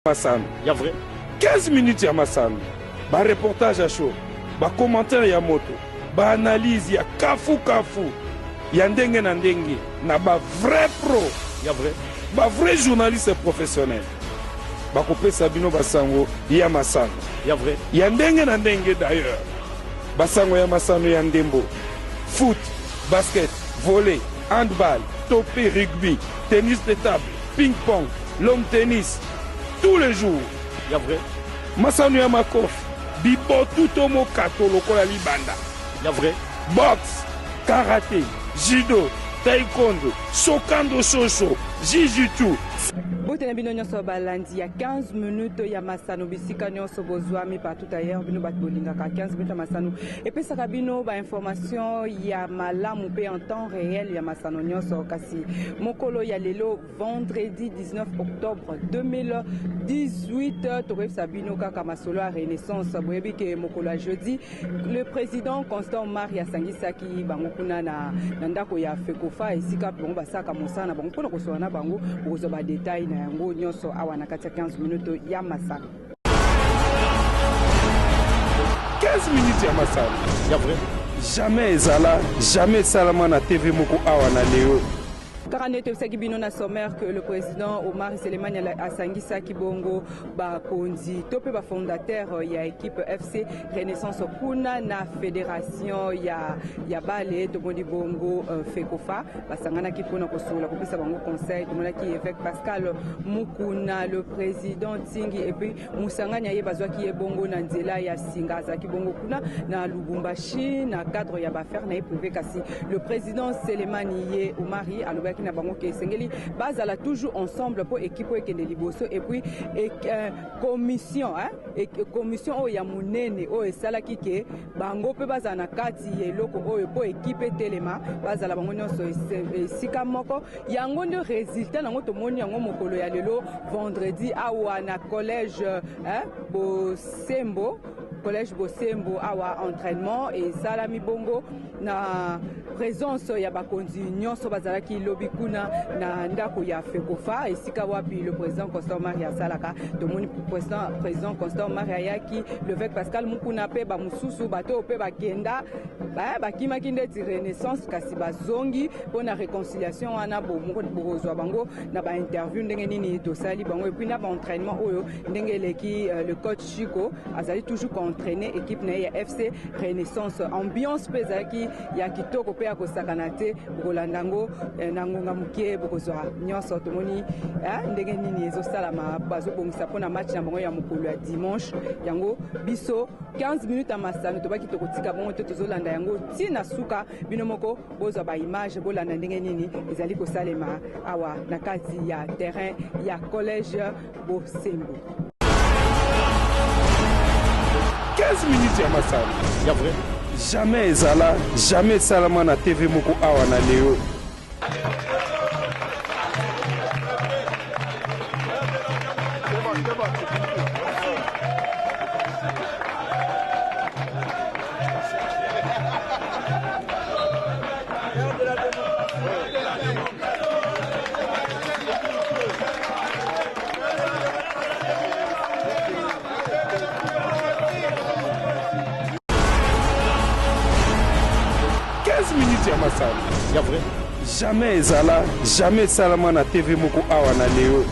Masano. Ya vrai. 15 minutes ya Masano. Ba reportage à chaud. Ba commentaire ya moto. Ba analyse ya kafu. Ya ndenge na ndenge. Na ba vrai pro. Ya vrai. Ba vrai journaliste professionnel. Ba kopesa bino basango ya Masano. Ya vrai. Ya ndenge na ndenge d'ailleurs. Basango ya Masano ya ndembo. Foot, basket, volley, handball, topé, rugby, tennis de table, ping-pong, long tennis, tous les jours. Ya vrai. Masano ya makofi, bibotu tomo kato lokola libanda. Ya vrai. Boxe, karaté, judo, taekwondo, sokando shosho, jiu-jitsu. Botena bino nyonso balandi ya 15 minutes ya Masano bisika nyonso bozwami partout ailleurs bino bat bolingaka 15 minutes ya Masano epesaka bino ba information ya malamu pe en temps réel ya Masano nyonso kasi mokolo ya lelo vendredi 19 octobre 2018 tokoyebisa bino kaka masolo ya Renaissance boyebi ke mokolo ya jeudi le président Constant Omari asangisaki bango kuna na ndako ya Fekofa esika bango basaka mosana bango mpona kosola na bango bokozwa ba détail na yango nyonso awa na kati ya 15 minutes ya Masano. 15 minutes ya Masano. Ya vrai. Jamais ezala, jamais salama na TV moko awa na leo. Karanete Usagibino na sommaire que le président Omar Selemani Asangisa Kibongo ba konzi topé ba fondateur ya équipe FC Renaissance kuna na fédération ya bale to moni bongo Fekofa basangana ki pona kosola kopesa bango conseil to mona ki évêque Pascal Mukuna le président Tingi et puis musanganya ye bazwa ki bongo na nzela ya Singaza ki bongo kuna na Lubumbashi na cadre ya ba faire na privé kasi le président Selemani ye Omari aloba na bango ke sengeli bazala toujours ensemble pour équipe ekende liboso et puis commission commission o ya munene o esalaki ke bango pe bazala na kati eloko oyo po équipe telema bazala bango nyonso esika moko yango nde résultat nango tomoni yango mokolo ya lelo vendredi awa na collège Bosembo awa entraînement et salami bongo na présence ya bakonzi nyonso bazalaki lobi kuna na ndako ya Fekofa esika wapi le président Constant Omari asalaka tomoni président Constant Omari ayaki l'évêque Pascal Mukuna pe ba mususu bato pe bakenda bakimaki ndeti Renaissance kasi bazongi pona réconciliation wana bokozwa bango na ba interview ndenge nini tosali bango et puis na ba entraînement oyo ndenge eleki le coach Chico azali toujours entraîner équipe na ya FC Renaissance ambiance pezaki ya kitoko pe akosakana te bokolandango na ngonga mukie bokozwa nyonso tomoni ndenge nini ezosalama bazobongisa mpona match na bango ya mokolo ya dimanche yango biso 15 minutes ya Masano tobaki tokotika bango te tozolanda yango tina suka bino moko bozwa ba image bolanda ndenge nini ezali kosalema awa na kati ya terrain ya collège Bosembo. 15 minutes ya Masano. Ya vrai. Jamais ezala, jamais salama na TV moko awa na leo. Ya vrai. Jamais ezala, jamais salama na TV moko awa na leo.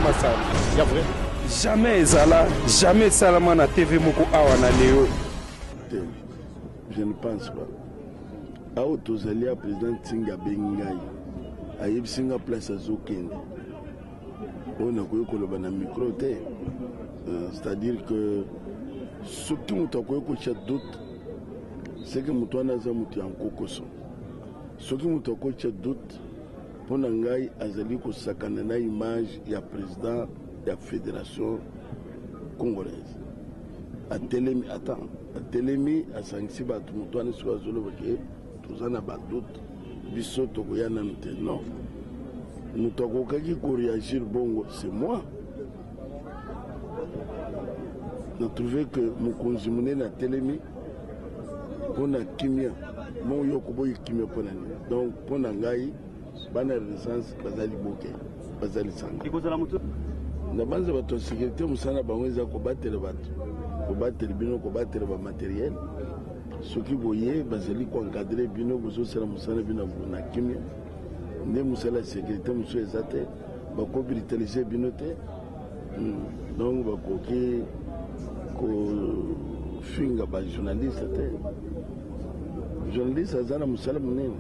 Masal. Il y a vrai. Jamais Zala, jamais Salama na TV Moko Awana Léo. Je ne pense pas. Aho tozali ya président Tinga Bengai. Ayeb Singa place à Zokende. On a koyo koloba na micro te. C'est-à-dire que ce qui nous a koyo doute, c'est que mutu wana za mutu ya nkokoso. Ce qui nous a koyo doute, pour Nangai azali ko sakana na image ya président de la fédération congolaise. A Telemi, attends, a Telemi, a Sangsi, a Tumutouane, sur Azolo, tous en a doute, Bisso, Togoyana, non. Nous avons qui réagir, bon, c'est moi. Nous trouvons que nous consumons la Telemi, on a Kimia, mon Yokobo Kimia Ponani. Donc, pour Nangai, Bana Renaissance, Bazali Boke, Bazali Sang. Na banza bato sécurité musana bangweza kobatela bato kobatela bino kobatela ba matériel soki boye bazali ko encadrer bino bozo sala musana bino na kimia nde musala sécurité muso ezate bako brutaliser bino te donc bakoki ko finga ba journaliste te journaliste azana musala munene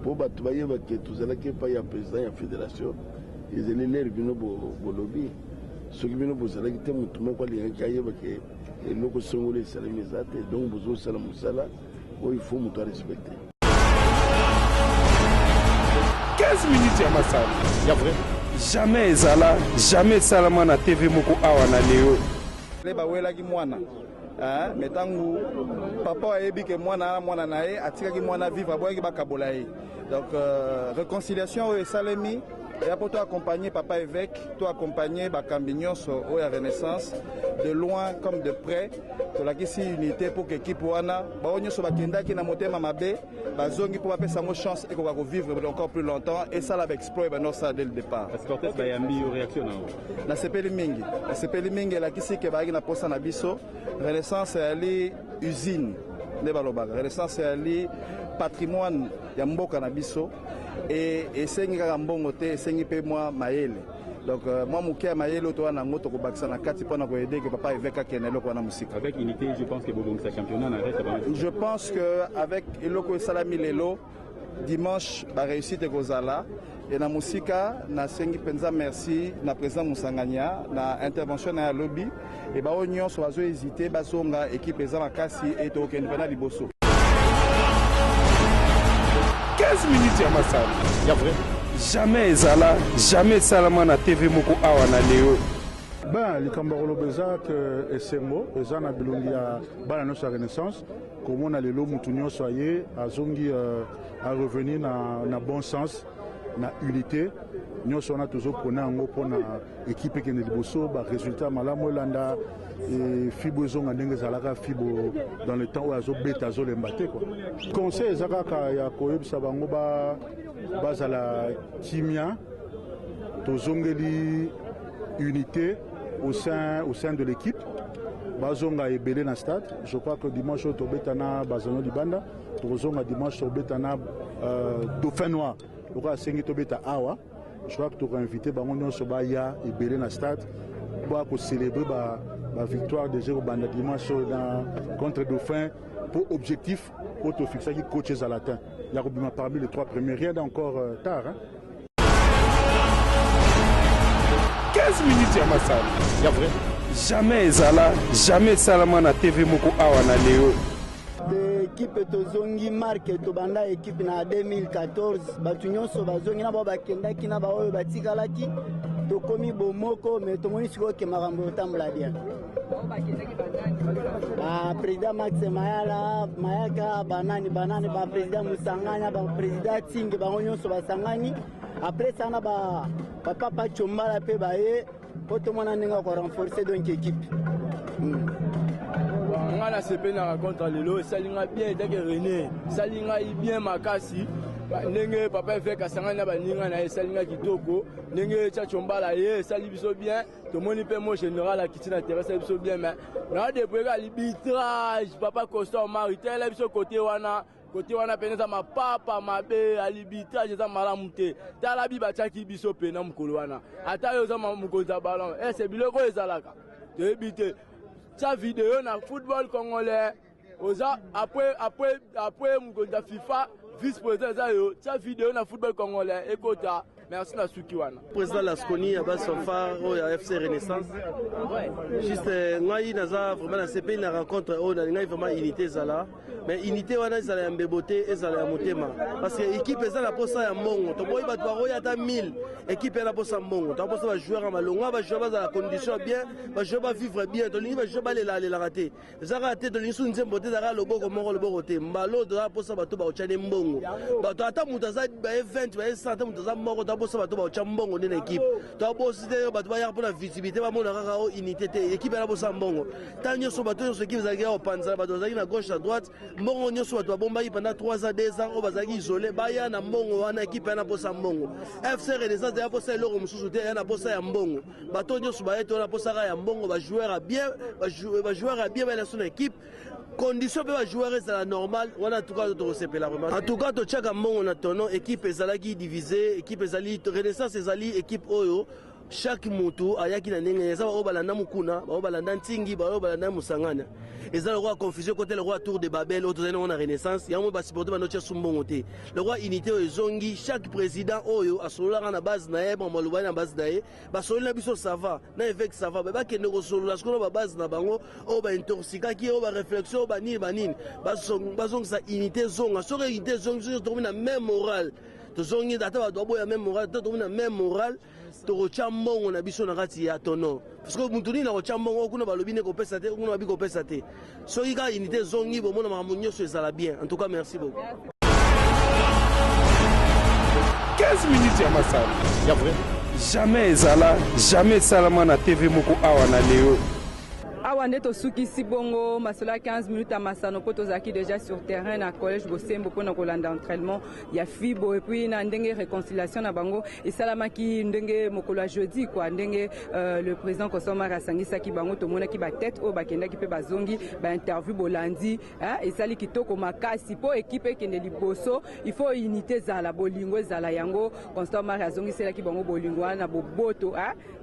po bato bayeba ke tuzala ke pa ya président ya fédération. Ils ont l'air de bolobi. Ce qui vient de vous dire que tout le monde a dit que les locaux sont les salamisés, donc vous avez salam musala, il faut nous respecter. 15 minutes à Massal. Il y a vrai. Jamais Zala, jamais Salama na TV Moko Awana Léo. Les bawela ki mwana. Mais tangu papa a dit que mwana nae atika ki mwana vivre boya ki bakabola ye. Donc réconciliation et salami. Et après, toi accompagner papa évêque, toi accompagner Bakambignon au Renaissance, de loin comme de près, pour la unité pour que l'équipe wana, baonyo so bakenda qui na motema mabe, bazongi pour appeler sa chance et qu'on va vivre encore plus longtemp et ça avec exploit ben ça dès le départ. Est-ce que tu as une réaction na sepeli mingi la kisi ke baagi na posa na biso, Renaissance ali usine ne balobaka, Renaissance ali patrimoine ya mboka na biso. Et c'est un bon côté, c'est un peu moins maël. Donc moi mon cœur maël autour d'un autre cobac na kati pour nous aider que papa évêque a kenelo pour la musique. Avec unité, je pense que Bobo sa championnat n'arrête pas. Je pense que avec Eloko Salami Lelo dimanche va réussir de Gozala et na musika na sengi penza merci na président Musanganya na intervention na lobby et ba onyo so bazo hésiter basonga équipe président makasi et to kenpena liboso. 15 minutes à Massal. Il y a vrai. Jamais Zala, jamais Salama na TV Moko Awana Léo. Ben, les Cambarolo Bezak et Sembo, les Anna Bilongia, Balanos à Renaissance, comme on a les lots Moutounion soyez, à Zongi à revenir dans bon sens, dans unité. Nous sommes toujours pour l'équipe qui est le résultat malamu landa et fibo zonga ndenge zalaka fibo dans le temps où azo beta zo lembate quoi. Conseil zakaka ya koyebisa bango bazala kimia tozongeli unité au sein de l'équipe. Bazonga ebele na stade. Je crois que dimanche au Tobetana Bazano Libanda, tozonga dimanche au Betana Dauphin Noir. Donc à Sengi Tobeta Awa. Je crois que tu auras invité Bangonio Sobaya et Belé dans le stade pour célébrer la victoire de 0 Banda dimanche contre Dauphin pour objectif pour te fixer qui coaches à latin. Il y a parmi les 3 premiers, rien d'encore tard. Hein? 15 minutes à Massal. Il y a vrai. Jamais Zala, jamais Salama na TV Moko Awana Léo. L'équipe tozongi marque tobanda équipe na 2014 batunyoso bazongi na bakenda kina ba oyo batikalaki tokomi bomoko mais tomoni siko ke makambo tambola bien. Président Max Mayaka banani ba président Musanganya ba président Ting ba nyonso basangani après ça na ba papa Chombala pe baye otomona ninga ko renforcer donc équipe. Ngana sepena contre lelo salinga bien dès que René salinga bien makasi ndenge papa évêque asangana baninga na salinga kitoko ndenge Chachombala ye sali biso bien to moni pe mo général akitina terrasse biso bien mais na depuis l'arbitrage papa Costa Maritel biso côté wana côté wana peneza mapapa mabe alibitage za malamu te tala bi bachaki biso pena mukolo wana ata yo za mukonza ballon c'est biloko ezalaka te bité ta vidéo na football congolais oza après mukonza FIFA vice-président za yo ta vidéo na football congolais ekota. Merci na Sukiwana. Président Lasconi à base Fanfare à FC Renaissance. Juste ngai naza vraiment na CP na rencontre on a ngai vraiment unité zala. Mais unité wana zala ya mbebote ezala ya motema parce que équipe ezala posa ya mbongo. To boy bat baro ya ta 1000 équipe na posa mbongo. To posa ba joueur à malonga ba joueur za la condition bien, ba joueur ba vivre bien. To lingi ba joueur ba le la rater. Za rater to lingi su nzembote za loboko mongo loboko te. Mbalo do posa bato ba ochane mbongo. Ba to ata mutaza ba event ba 100 mutaza mbongo bossa bato ba chambongo ndena équipe to bossa te bato ba ya pour la visibilité ba mona kaka unité te équipe na bossa mbongo tanyo so bato so équipe zaki au panza bato zaki na gauche à droite mbongo nyoso bato bomba yi pendant 3 ans 2 ans o bazaki isolé ba ya na mbongo wana équipe na bossa mbongo FC Renaissance ya bossa eloko mususu te ya na bossa ya mbongo bato nyoso ba eto na bossa ya mbongo ba joueur a bien ba joueur a bien ba na son équipe condition pe ba joueur ezala normal wana en tout cas to sepela vraiment en tout cas to chaka mbongo na tono équipe ezalaki divisée équipe ezali Renaissance ezali équipe oyo chaque mutu ayaki na ndenge ezaba o balanda mukuna ba o balanda ntingi ba o balanda musangana ezala roi confusion côté le roi tour de Babel auto zena na Renaissance yango ba supporter ba noche sumbongo te le roi unité ezongi chaque président oyo asolola na base na yeba maloba na base dae ba solola biso sava na évêque sava ba kende ko solola skola ba base na bango o ba intoxika ki o ba réflexion ba nini ba zong sa unité zonga so unité zonga to na même moral to zongi data ba dobo ya même moral to na même moral to chambongo na biso na kati ya tono parce que mutuni na chambongo kuna balobine ko pesa te kuna biko pesa te so ika unité zongi bo mona mamunyo so ezala bien en tout cas merci beaucoup 15 minutes ya masala ya vrai jamais ezala jamais salama na TV moko awa na leo awa nde tosukisi bongo masolo ya 15 minutes à masano po tozalaki déjà sur terrain na collège Bosembo mpona kolanda entraînement ya fibo et puis na ndenge réconciliation na bango esalamaki ndenge mokolo ya jeudi quoi ndenge le président Kosomara asangisaki bango tomonaki batete oyo bakendaki mpe bazongi bainterview bolandi esali kitoko makasi po équipe ekende liboso il faut unité ezala bolingo ezala yango Kosomara azongiselaki bango bolingo wana boboto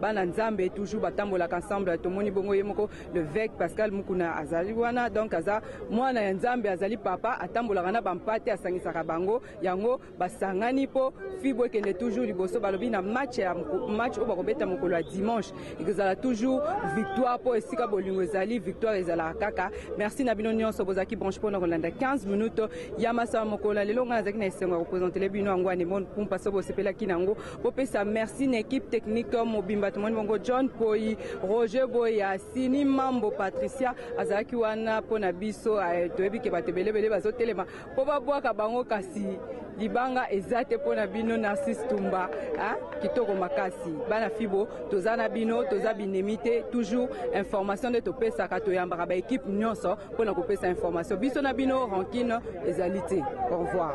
bana nzambe toujours batambolaka ensemble tomoni bongo ye moko le vec Pascal Mukuna azali wana donc aza mwana ya nzambe azali papa atambolaka na bampate asangisaka bango yango basangani po fibo ekende toujours liboso balobi na match oyo bakobeta mokolo ya dimanche ekozala toujours victoire po esika bolingo ezali victoire ezalaka kaka merci na bino nyonso bozalaki branche mpona kolanda 15 minutes ya masala mokolo lelo ngai nazalaki na esengo ya kopresentele bino yango anemon pumpa so bosepelaki nango bopesa merci na équipe technique mobimba tomoni bongo John Poi Roger Boya Sini Mambo Patricia azalaki wana pona biso toyebi ke batebelebele bazotelema po babwaka bango kasi libanga ezate pona bino Narcisse Tumba kitoko makasi bana fibo tozana bino toza binemite toujours information de topesaka toyambaka ba équipe nyonso pona kopesa information biso na bino rankine ezalité au revoir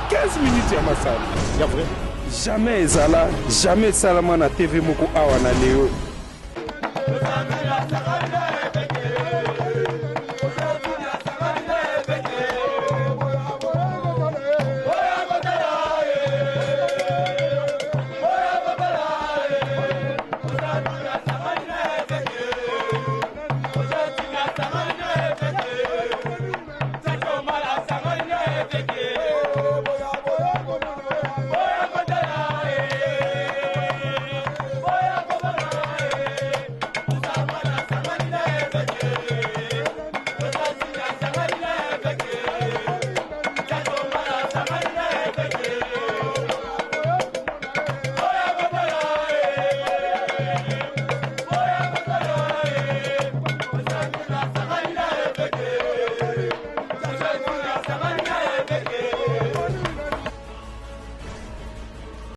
15 minutes ya masala ya vrai jamais ezala jamais salama na TV moko awa na leo